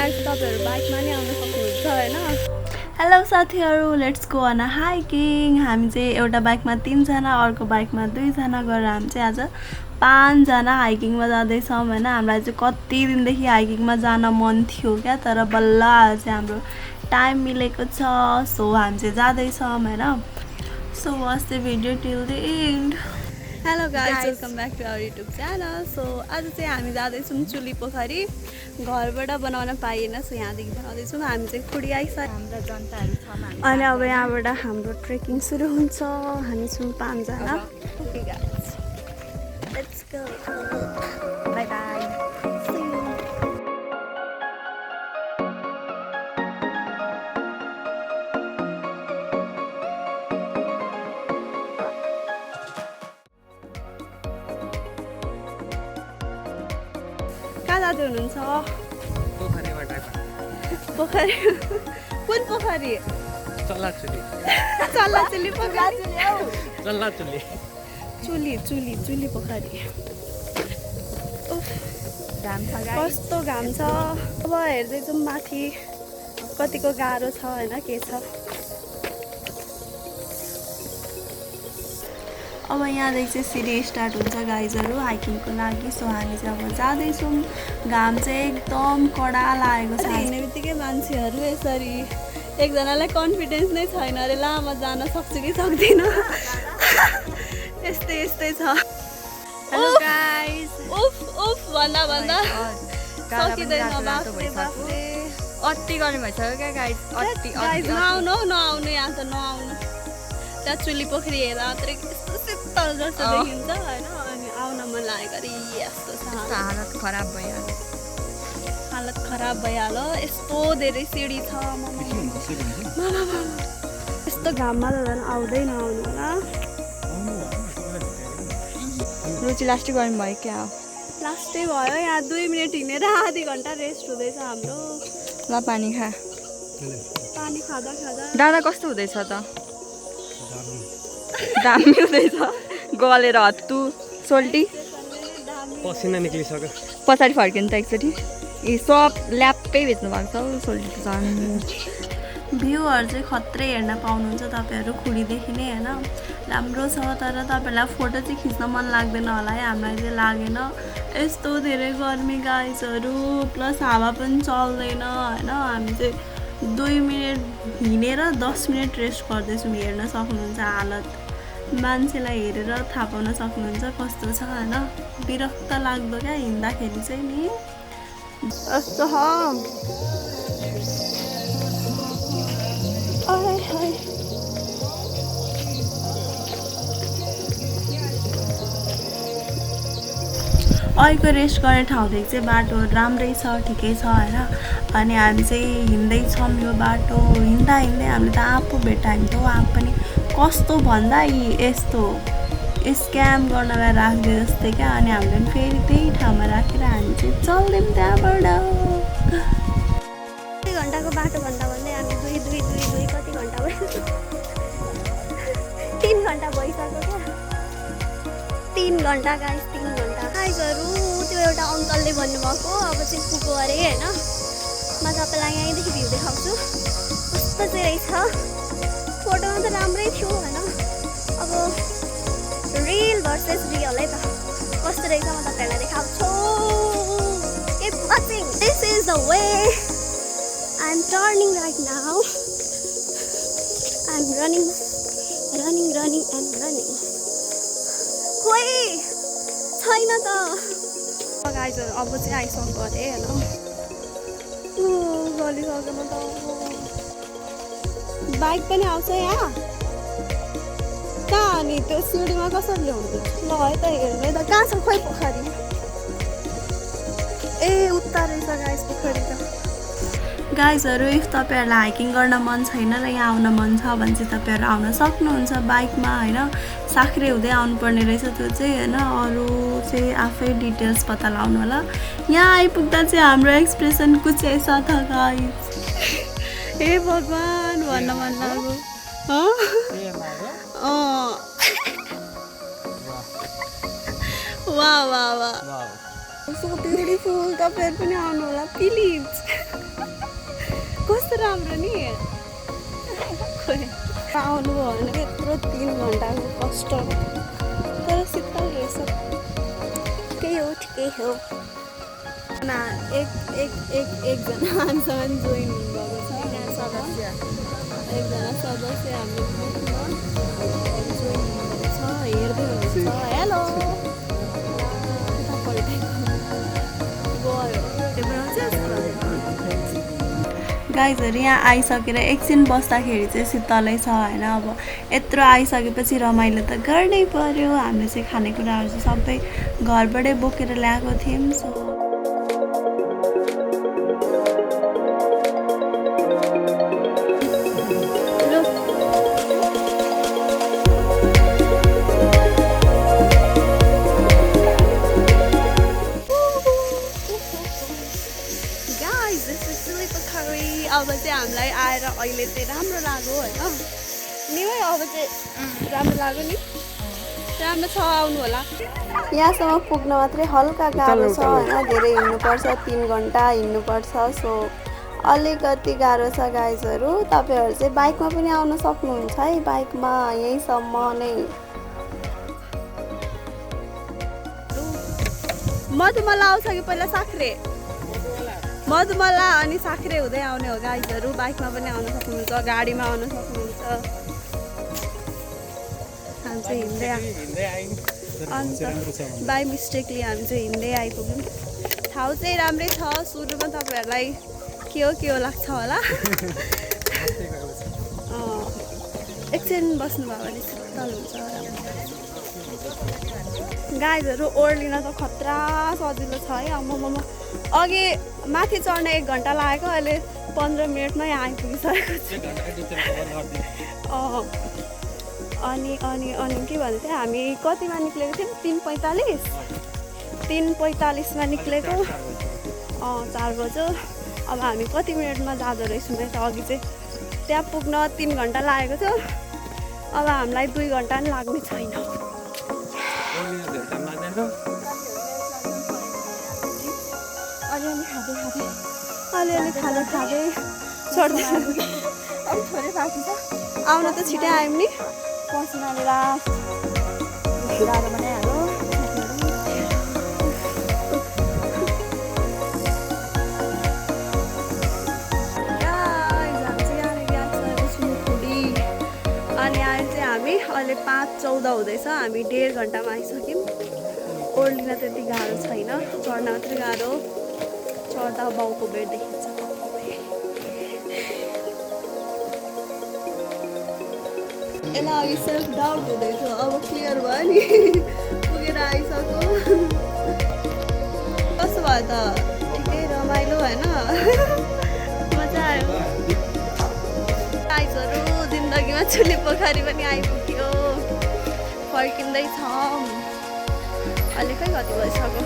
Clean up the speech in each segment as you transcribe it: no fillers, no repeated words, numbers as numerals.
Guys तपाईहरु बाइकमा नि आउन सक्नुहुन्छ हैन। हेलो साथीहरु, लेट्स गो अन हाइकिङ। हामी चाहिँ एउटा बाइकमा 3 जना, अर्को बाइकमा 2 जना गरेर हामी चाहिँ आज 5 जना हाइकिङमा जाँदैछौँ हैन। हामीलाई चाहिँ कति दिनदेखि हाइकिङमा जान मन थियो क्या, तर बल्ल आज चाहिँ हाम्रो टाइम मिलेको छ। सो हामी चाहिँ जाँदैछौँ हैन। So watch the video till the end. Hello guys, welcome back to our YouTube channel. So आज चाहिँ हामी जाँदैछौँ चुली पोखरी। घरबाट बनाउन पाइएन, सो यहाँदेखि बनाउँदैछौँ। हामी चाहिँ खुडी आइसक्यो, हाम्रो जनताहरू छ अनि अब यहाँबाट हाम्रो ट्रेकिङ सुरु हुन्छ। हामी छौँ 5 जना। Okay guys, let's go. Bye bye. कहाँ जाँदै हुनुहुन्छ? पोखरी? कुन पोखरी? चल्लाचुली पोखरी? चुली पोखरी। कस्तो घाम छ। अब हेर्दैछौँ माथि कतिको गाह्रो छ होइन, के छ। अब यहाँदेखि चाहिँ सिडी स्टार्ट हुन्छ गाइजहरू हाइकिङको लागि। सो हामी चाहिँ अब जाँदैछौँ। घाम चाहिँ एकदम कडा लागेको छ। हिँड्ने बित्तिकै मान्छेहरू यसरी, एकजनालाई कन्फिडेन्स नै छैन अरे, ला म जान सक्छु कि सक्दिनँ। यस्तै छ। Hello guys. उफ भन्दा सकिँदैन। बाफ्रे अति गर्ने भइसक्यो क्या गाइस। गाइस नआउनु यहाँ त नआउनु। त्यहाँ चुली पोखरी हेर्दा मात्रै यस्तो शीतल जस्तो देखिन्छ होइन, अनि आउन मन लागेको अरे यस्तो छ। हालत खराब भइहाल्यो। यस्तो धेरै सिडी छ। यस्तो घाममा त झन् आउँदै नआउनु होला। रुचि लास्टै गर्नु भयो क्या? लास्टै भयो। यहाँ 2 मिनट हिँडेर आधी घन्टा रेस्ट हुँदैछ हाम्रो। ल पानी खा। पानी खाँदा दादा कस्तो हुँदैछ त? दामी हुँदैछ। गलेर हत्तु सोल्टी पसिना निक्लिसक्यो। पछाडि फर्किनु त एकचोटि। ए सब ल्याप्पै बेच्नु भएको छ सोल्टी त झन्। भ्यूहरू चाहिँ खत्रै हेर्न पाउनुहुन्छ तपाईँहरू खुडीदेखि नै होइन। राम्रो छ, तर तपाईँहरूलाई फोटो चाहिँ खिच्न मन लाग्दैन होला है। हामीलाई चाहिँ लागेन। यस्तो धेरै गर्मी गाइजहरू, प्लस हावा पनि चल्दैन होइन। हामी चाहिँ 2 मिनट हिँडेर 10 मिनट रेस्ट गर्दैछौँ। हेर्न सक्नुहुन्छ हालत, मान्छेलाई हेरेर थाहा पाउन सक्नुहुन्छ कस्तो छ होइन। विरक्त लाग्दो क्या हिँड्दाखेरि चाहिँ नि यस्तो छ। अहिलेको रेस्ट गर्ने ठाउँदेखि चाहिँ बाटो राम्रै छ, ठिकै छ होइन। अनि हामी चाहिँ हिँड्दैछौँ यो बाटो। हिँड्दा हामीले त आफू भेटाइन्थ्यो। आफू पनि कस्तो भन्दा यस्तो स्क्याम गर्नलाई राख्दै जस्तै क्या। अनि हामीले पनि फेरि त्यही ठाउँमा राखेर हामी चाहिँ चल्दैौँ त्यहाँबाट। 2 घन्टाको बाटो भन्दै हामी दुई कति घन्टा भयो? 3 घन्टा भइसक्यो क्या। 3 घन्टा गाइस, 3 घन्टा। गाइसहरू त्यो एउटा अङ्कलले भन्नुभएको अब चाहिँ पुगो अरे होइन। म तपाईँलाई यहीँदेखि भ्यू देखाउँछु कस्तो चाहिँ रहेछ। फोटोमा त राम्रै थियो होइन, अब रियल भर्सेस रियल है त कस्तो रहेछ म तपाईँहरूलाई देखाउँछु। Keep watching. This is the way I'm turning right now. I'm running. खोइ छैन त गाइजहरू। अब चाहिँ आइसक्यो अरे होइन। गलिसक्यो म त। बाइक पनि आउँछ यहाँ कहाँ? अनि त्यो सिडीमा कसरी ल्याउँदै? ल है त हेर्दै त कहाँ छ खोइ पोखरी? ए उता रहेछ गाइस पोखरी त। गाइजहरू, इफ तपाईँहरूलाई हाइकिङ गर्न मन छैन र यहाँ आउन मन छ भने चाहिँ तपाईँहरू आउन सक्नुहुन्छ बाइकमा होइन। साख्रे हुँदै आउनुपर्ने रहेछ त्यो चाहिँ होइन। अरू चाहिँ आफै डिटेल्स पत्ता लगाउनु होला। यहाँ आइपुग्दा चाहिँ हाम्रो एक्सप्रेसन कुचेछ त गाइज। हे भगवान् भन्न मन लाग्यो। वाह वाह वाह, सो ब्युटिफुल। तपाईँहरू पनि आउनु होला प्लिज। कस्तो राम्रो नि आउनुभयो भने यत्रो 3 घन्टाको कष्ट तर शीतल रहेछ त्यही हो ठिकै हो एकजना हामीसँग जोइन हुनुभएको छ सदस्य एकजना सदस्य हाम्रो ग्रुपमा जोइन हुनुभएको छ हेर्दै हुनुहुन्छ हेलो गाइजहरू यहाँ आइसकेर एकछिन बस्दाखेरि चाहिँ शीतलै छ होइन अब यत्रो आइसकेपछि रमाइलो त गर्नै पर्यो हामीले चाहिँ खानेकुराहरू चाहिँ सबै घरबाटै बोकेर ल्याएको थियौँ सो अब चाहिँ हामीलाई आएर अहिले चाहिँ राम्रो लाग्यो होइन नि है अब चाहिँ राम्रो लाग्यो नि राम्रो छ आउनु होला यहाँसम्म पुग्न मात्रै हल्का गाह्रो छ होइन धेरै हिँड्नुपर्छ 3 घन्टा हिँड्नुपर्छ सो अलिकति गाह्रो छ गाइजहरू तपाईँहरू चाहिँ बाइकमा पनि आउन सक्नुहुन्छ है बाइकमा यहीँसम्म नै मधुमला आउँछ कि पहिला साख्रे मधुमला अनि साख्रे हुँदै आउने हो गाइजहरू बाइकमा पनि आउन सक्नुहुन्छ गाडीमा आउन सक्नुहुन्छ हामी चाहिँ हिँड्दै अन्त बाई मिस्टेकली हामी चाहिँ हिँड्दै आइपुग्यौँ ठाउँ चाहिँ राम्रै छ सुरुमा तपाईँहरूलाई के हो लाग्छ होला एकछिन बस्नुभयो भने शीतल हुन्छ गाइजहरू ओर्लिन त खतरा सजिलो छ है आम्मामा अघि माथि चढ्न 1 घन्टा लागेको अहिले 15 मिनटमै आइपुगिसकेको छु अनि के भन्नु थियो हामी कतिमा निक्लेको थियौँ 3:45मा निक्लेको 4 बज्यो अब हामी कति मिनटमा जाँदो रहेछौँ है त अघि चाहिँ त्यहाँ पुग्न 3 घन्टा लागेको थियो अब हामीलाई 2 घन्टा पनि लाग्ने छैन अलिअलि खाँदै छोड्दै अब थोरै बाँकी छ आउन त छिटै आयौँ नि पसिनाले गाह्रो बनाइहाल्यो अनि अहिले चाहिँ हामी अहिले 5:14 हुँदैछ हामी 1.5 घन्टामा आइसक्यौँ ओर्लिन त्यति गाह्रो छैन चढ्न मात्रै गाह्रो चढ्दा बाउको बेड देखिन्छ यसलाई अघि सेल्फ डाउट हुँदैथ्यो अब क्लियर भयो नि पुगेर आइसक्यो कस्तो भयो त ठिकै रमाइलो होइन मजा आयो गाइजहरू जिन्दगीमा चुली पोखरी पनि आइपुग्यो फर्किँदैछौँ अहिले खै कति भइसक्यो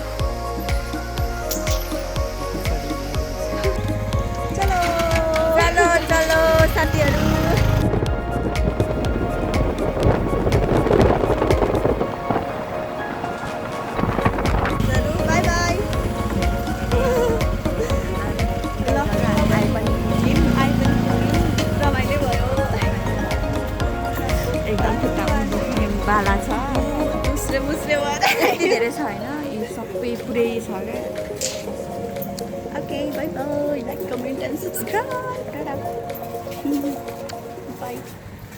चलो साथीहरू बाई बाई रमाइलो भयो एकदम बाला छ मुस्रे भयो यति धेरै छ होइन यो सबै पुरै छ क्या Okay, bye bye. Like, comment, and subscribe. Bye.